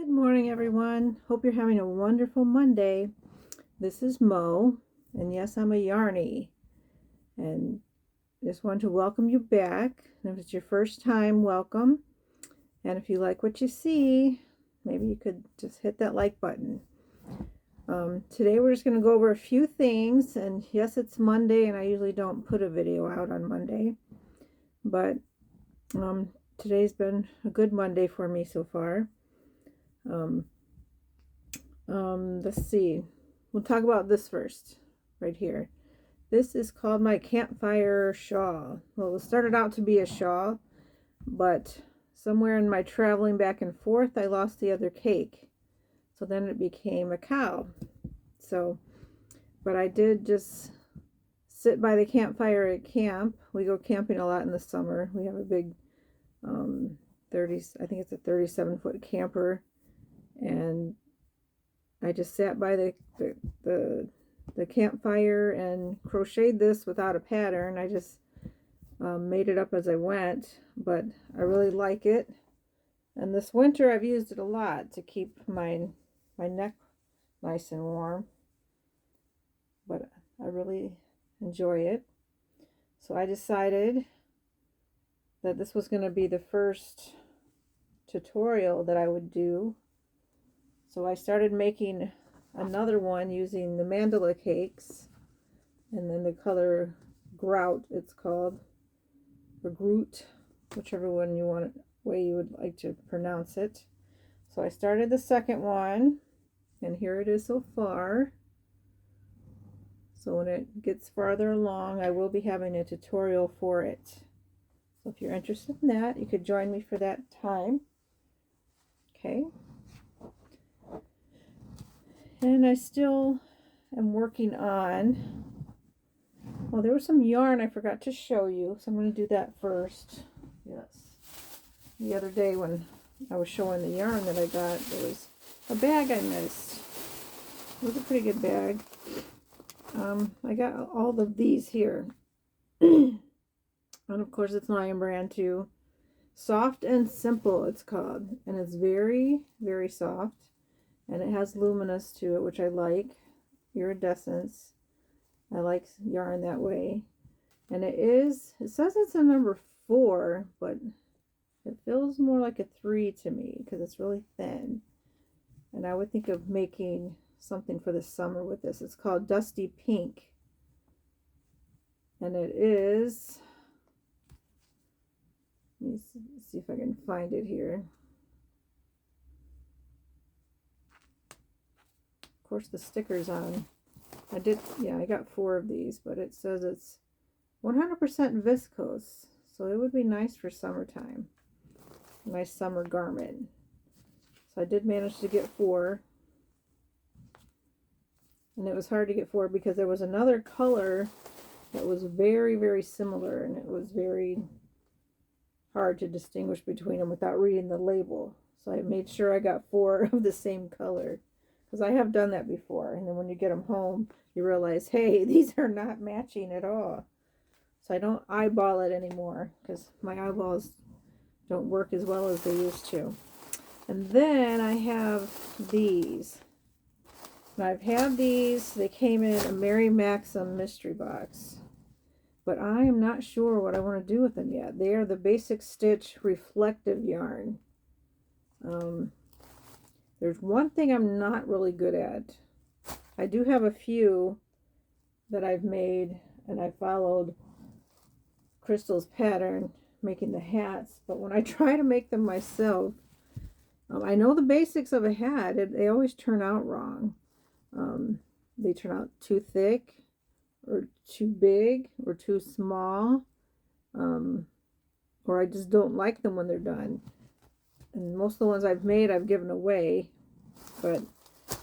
Good morning, everyone. Hope you're having a wonderful Monday. This is Mo, and yes, I'm a yarny. And just want to welcome you back. And if it's your first time, welcome. And if you like what you see, maybe you could just hit that like button. Today we're just going to go over a few things. And yes, it's Monday, and I usually don't put a video out on Monday. But today's been a good Monday for me so far. Let's see. We'll talk about this first, right here. This is called my campfire shawl. Well, it started out to be a shawl, but somewhere in my traveling back and forth, I lost the other cake. So then it became a cow. But I did just sit by the campfire at camp. We go camping a lot in the summer. We have a big I think it's a 37-foot camper, and I just sat by the campfire and crocheted this without a pattern. I just made it up as I went, but I really like it. And this winter I've used it a lot to keep my neck nice and warm, but I really enjoy it. So I decided that this was going to be the first tutorial that I would do. So I started making another one using the mandala cakes, and then the color grout, it's called, or groot, whichever one way you would like to pronounce it. So I started the second one, and here it is so far. So when it gets farther along, I will be having a tutorial for it. So if you're interested in that, you could join me for that time. Okay. And I still am working on, well, there was some yarn I forgot to show you, so I'm going to do that first. Yes. The other day when I was showing the yarn that I got, there was a bag I missed. It was a pretty good bag. I got all of these here. And of course it's Lion Brand too. Soft and Simple it's called. And it's very, very soft. And it has luminous to it, which I like. Iridescence. I like yarn that way. And it says it's a number 4, but it feels more like a 3 to me because it's really thin. And I would think of making something for the summer with this. It's called Dusty Pink. And it is, let me see if I can find it here. Of course the sticker's on. I got 4 of these, but it says it's 100% viscose, so it would be nice for summertime. A nice summer garment. So I did manage to get 4, and it was hard to get 4 because there was another color that was very, very similar, and it was very hard to distinguish between them without reading the label. So I made sure I got 4 of the same color, because I have done that before, and then when you get them home you realize, hey, these are not matching at all. So I don't eyeball it anymore because my eyeballs don't work as well as they used to. And then I have these. And I've had these. They came in a Mary Maxim mystery box, but I am not sure what I want to do with them yet. They are the Basic Stitch reflective yarn. There's one thing I'm not really good at. I do have a few that I've made, and I followed Crystal's pattern making the hats, but when I try to make them myself, I know the basics of a hat. They always turn out wrong. They turn out too thick, or too big, or too small, or I just don't like them when they're done. And most of the ones I've made I've given away, but it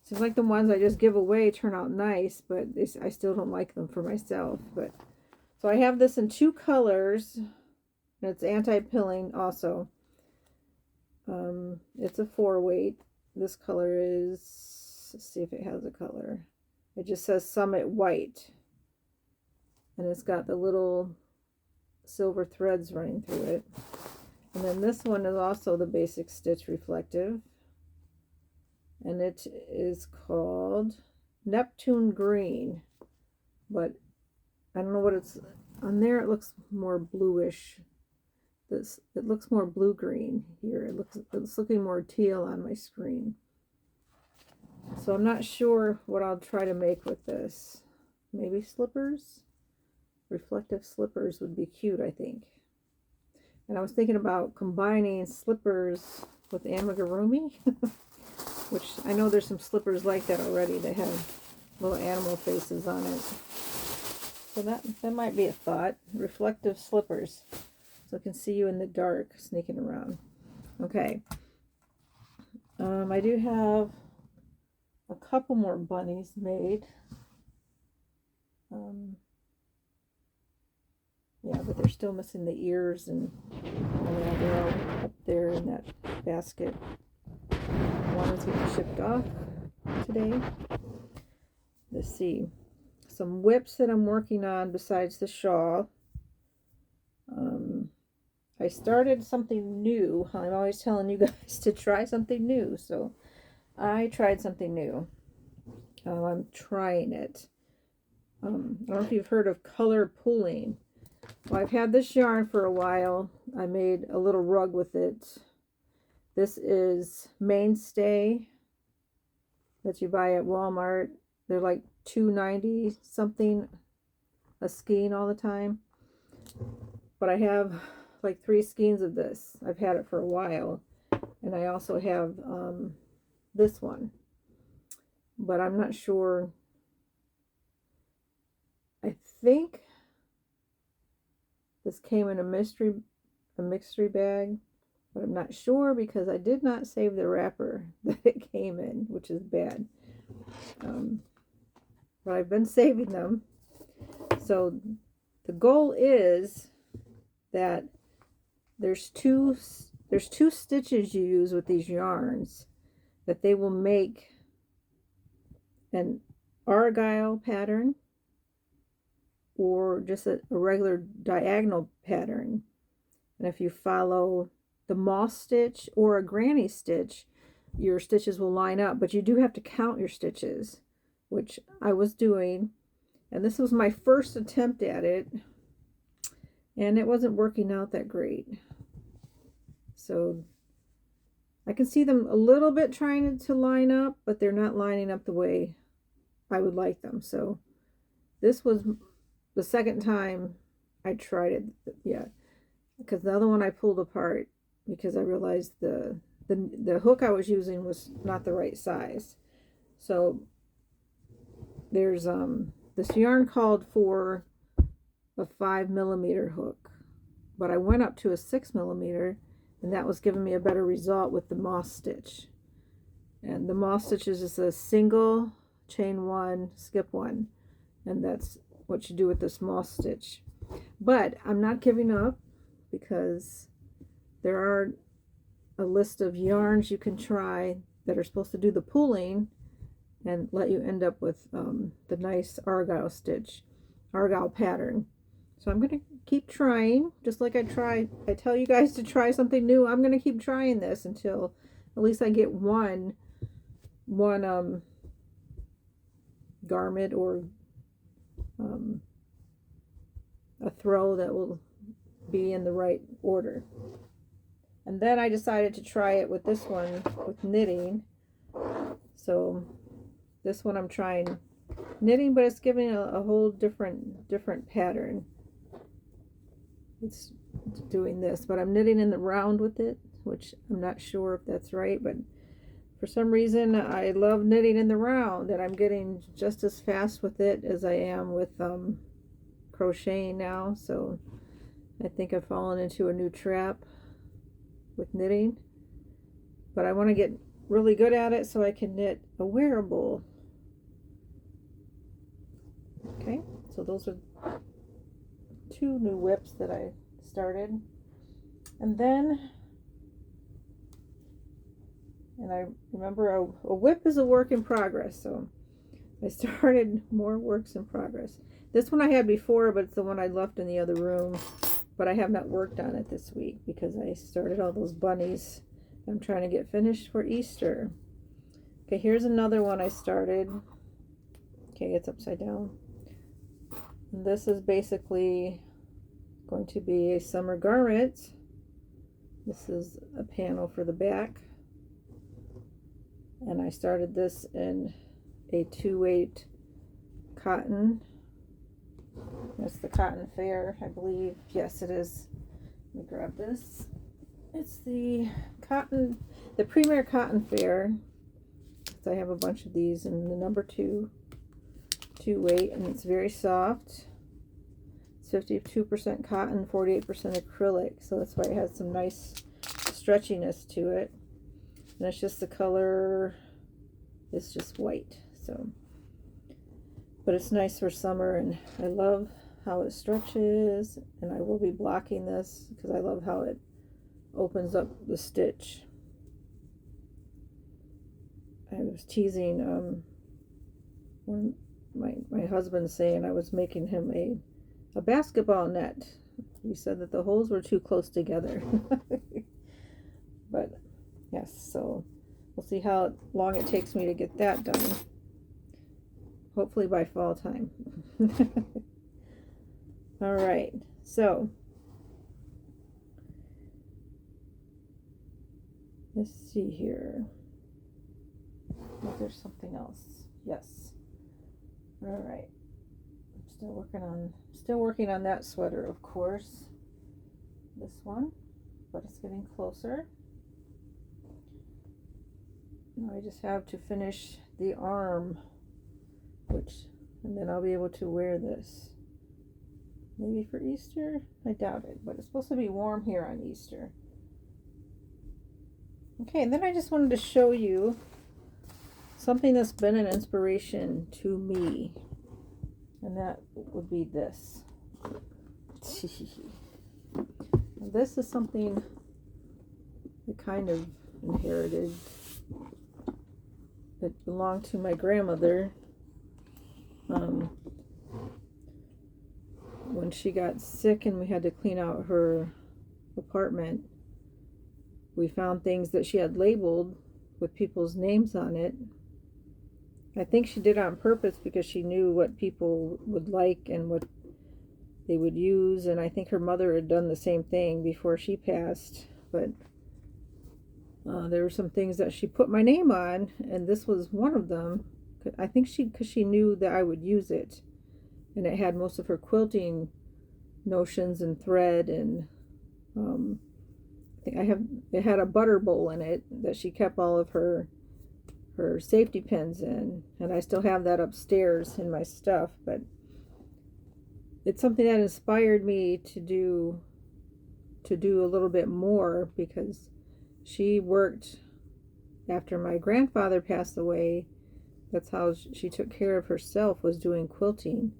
seems like the ones I just give away turn out nice, but I still don't like them for myself. But so I have this in 2 colors, and it's anti-pilling also. It's a 4-weight. This color is, let's see if it has a color. It just says Summit White, and it's got the little silver threads running through it. And then this one is also the Basic Stitch reflective. and it is called Neptune Green, but I don't know what it's on there. It looks more bluish. It looks more blue green here. It's looking more teal on my screen. So I'm not sure what I'll try to make with this. Maybe slippers? Reflective slippers would be cute, I think. And I was thinking about combining slippers with amigurumi, which I know there's some slippers like that already that have little animal faces on it. So that might be a thought. Reflective slippers. So I can see you in the dark sneaking around. Okay. I do have a couple more bunnies made. Yeah, but they're still missing the ears and all. They're all up there in that basket. One is getting shipped off today. Let's see. Some whips that I'm working on besides the shawl. I started something new. I'm always telling you guys to try something new. So I tried something new. I'm trying it. I don't know if you've heard of color pooling. Well, I've had this yarn for a while. I made a little rug with it. This is Mainstay that you buy at Walmart. They're like $2.90 something a skein all the time. But I have like 3 skeins of this. I've had it for a while. And I also have this one. But I'm not sure. I think this came in a mystery bag, but I'm not sure because I did not save the wrapper that it came in, which is bad. But I've been saving them. So the goal is that there's two stitches you use with these yarns that they will make an argyle pattern or just a regular diagonal pattern. And if you follow the moss stitch or a granny stitch, your stitches will line up, but you do have to count your stitches, which I was doing. And this was my first attempt at it, and it wasn't working out that great. So I can see them a little bit trying to line up, but they're not lining up the way I would like them. So this was the second time I tried it. Yeah, because the other one I pulled apart because I realized the hook I was using was not the right size. So there's this yarn called for a 5mm hook, but I went up to a 6mm, and that was giving me a better result with the moss stitch. And the moss stitch is just a single chain 1, skip 1, and that's what you do with this moss stitch. But I'm not giving up because there are a list of yarns you can try that are supposed to do the pooling and let you end up with the nice argyle pattern. So I'm going to keep trying, just like I tell you guys to try something new. I'm going to keep trying this until at least I get one garment or a throw that will be in the right order. And then I decided to try it with this one with knitting. So this one I'm trying knitting, but it's giving a whole different pattern. It's doing this, but I'm knitting in the round with it, which I'm not sure if that's right, but for some reason I love knitting in the round, and I'm getting just as fast with it as I am with crocheting now. So I think I've fallen into a new trap with knitting, but I want to get really good at it so I can knit a wearable. Okay, so those are 2 new whips that I started. And then, and I remember a whip is a work in progress, so I started more works in progress. This one I had before, but it's the one I left in the other room, but I have not worked on it this week because I started all those bunnies I'm trying to get finished for Easter. Okay, here's another one I started. Okay, it's upside down. And this is basically going to be a summer garment. This is a panel for the back. And I started this in a 2/8 cotton. That's the Cotton Fair, I believe. Yes, it is. Let me grab this. It's the Premier Cotton Fair. So I have a bunch of these in the number 2/8, and it's very soft. It's 52% cotton, 48% acrylic, so that's why it has some nice stretchiness to it. And it's just the color, it's just white. So, but it's nice for summer, and I love how it stretches, and I will be blocking this because I love how it opens up the stitch. I was teasing one my husband saying I was making him a basketball net. He said that the holes were too close together. But yes, so we'll see how long it takes me to get that done. Hopefully by fall time. All right, so let's see here. Oh, there's something else. Yes. All right. I'm still working on that sweater, of course. This one, but it's getting closer. Now I just have to finish the arm, and then I'll be able to wear this. Maybe for Easter? I doubt it, but it's supposed to be warm here on Easter. Okay, and then I just wanted to show you something that's been an inspiration to me, and that would be this. This is something I kind of inherited. It belonged to my grandmother. When she got sick and we had to clean out her apartment, we found things that she had labeled with people's names on it. I think she did it on purpose because she knew what people would like and what they would use, and I think her mother had done the same thing before she passed. But there were some things that she put my name on, and this was one of them. I think because she knew that I would use it, and it had most of her quilting notions and thread, and I think it had a butter bowl in it that she kept all of her safety pins in, and I still have that upstairs in my stuff. But it's something that inspired me to do a little bit more, because she worked after my grandfather passed away. That's how she took care of herself, was doing quilting,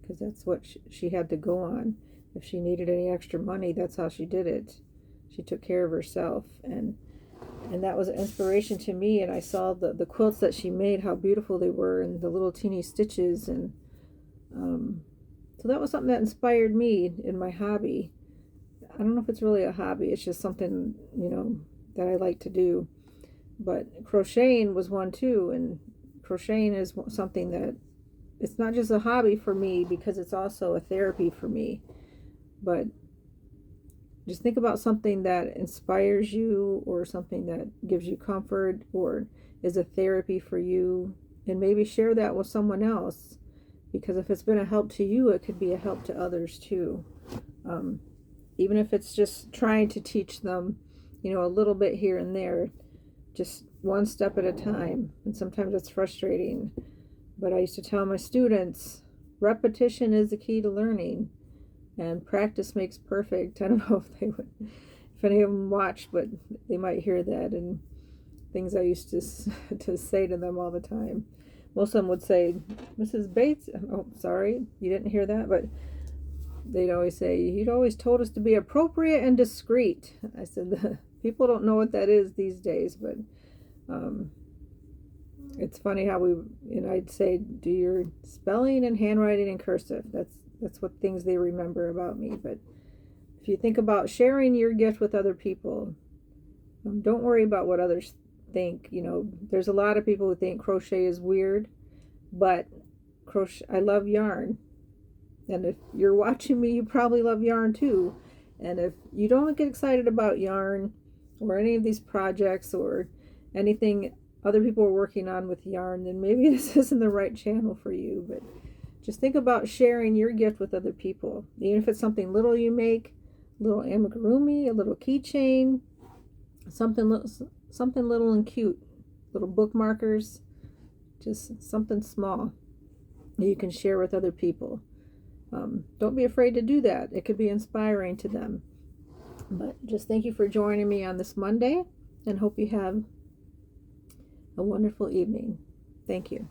because that's what she had to go on. If she needed any extra money, that's how she did it. She took care of herself, and that was an inspiration to me. And I saw the quilts that she made, how beautiful they were, and the little teeny stitches, and so that was something that inspired me in my hobby. I don't know if it's really a hobby, it's just something, that I like to do. But crocheting was one too, and crocheting is something that it's not just a hobby for me, because it's also a therapy for me. But just think about something that inspires you, or something that gives you comfort, or is a therapy for you, and maybe share that with someone else, because if it's been a help to you, it could be a help to others too. Even if it's just trying to teach them, a little bit here and there, just one step at a time. And sometimes it's frustrating, but I used to tell my students, repetition is the key to learning, and practice makes perfect. I don't know if any of them watch, but they might hear that, and things I used to say to them all the time. Most of them would say, Mrs. Bates, oh, sorry, you didn't hear that, but they'd always say, you'd always told us to be appropriate and discreet. I said, people don't know what that is these days, but it's funny how I'd say, do your spelling and handwriting in cursive. That's what things they remember about me. But if you think about sharing your gift with other people, don't worry about what others think, you know, there's a lot of people who think crochet is weird, but crochet, I love yarn. And if you're watching me, you probably love yarn too. And if you don't get excited about yarn or any of these projects or anything other people are working on with yarn, then maybe this isn't the right channel for you. But just think about sharing your gift with other people. Even if it's something little you make, a little amigurumi, a little keychain, something little and cute, little bookmarkers, just something small that you can share with other people. Don't be afraid to do that. It could be inspiring to them. But just thank you for joining me on this Monday, and hope you have a wonderful evening. Thank you.